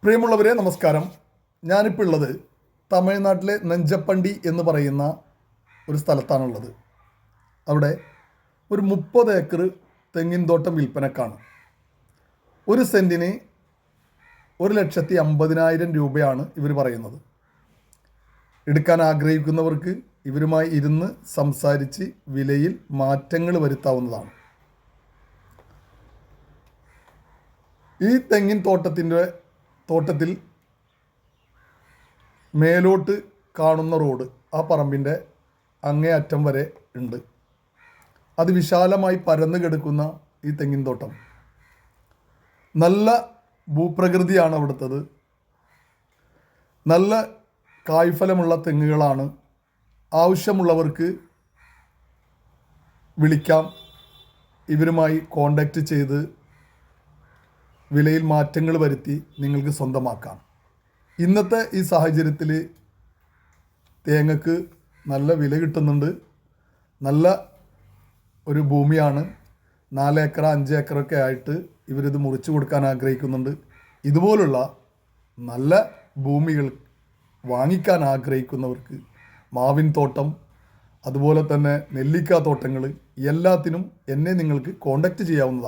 പ്രിയമുള്ളവരെ നമസ്കാരം. ഞാനിപ്പോൾ ഉള്ളത് തമിഴ്നാട്ടിലെ നെഞ്ചപ്പണ്ടി എന്ന് പറയുന്ന ഒരു സ്ഥലത്താണുള്ളത്. അവിടെ ഒരു 30 ഏക്കർ തെങ്ങിൻ തോട്ടം വിൽപ്പനക്കാണ്. ഒരു സെൻറ്റിന് 1,50,000 രൂപയാണ് ഇവർ പറയുന്നത്. എടുക്കാൻ ആഗ്രഹിക്കുന്നവർക്ക് ഇവരുമായി ഇരുന്ന് സംസാരിച്ച് വിലയിൽ മാറ്റങ്ങൾ വരുത്താവുന്നതാണ്. ഈ തെങ്ങിൻ തോട്ടത്തിൽ മേലോട്ട് കാണുന്ന റോഡ് ആ പറമ്പിൻ്റെ അങ്ങേ അറ്റം വരെ ഉണ്ട്. അതിവിശാലമായി പരന്നു കിടക്കുന്ന ഈ തെങ്ങിൻ തോട്ടം നല്ല ഭൂപ്രകൃതിയാണ് അവിടുത്തത്. നല്ല കായ്ഫലമുള്ള തെങ്ങുകളാണ്. ആവശ്യമുള്ളവർക്ക് വിളിക്കാം, ഇവരുമായി കോണ്ടാക്റ്റ് ചെയ്ത് വിലയിൽ മാറ്റങ്ങൾ വരുത്തി നിങ്ങൾക്ക് സ്വന്തമാക്കാം. ഇന്നത്തെ ഈ സാഹചര്യത്തിൽ തേങ്ങക്ക് നല്ല വില കിട്ടുന്നുണ്ട്. നല്ല ഒരു ഭൂമിയാണ്. 4 ഏക്കർ 5 ഏക്കറൊക്കെ ആയിട്ട് ഇവരിത് മുറിച്ചു കൊടുക്കാൻ ആഗ്രഹിക്കുന്നുണ്ട്. ഇതുപോലുള്ള നല്ല ഭൂമികൾ വാങ്ങിക്കാൻ ആഗ്രഹിക്കുന്നവർക്ക് മാവിൻ തോട്ടം, അതുപോലെ തന്നെ നെല്ലിക്ക തോട്ടങ്ങൾ, എല്ലാത്തിനും എന്നെ നിങ്ങൾക്ക് കോണ്ടാക്റ്റ് ചെയ്യാവുന്നതാണ്.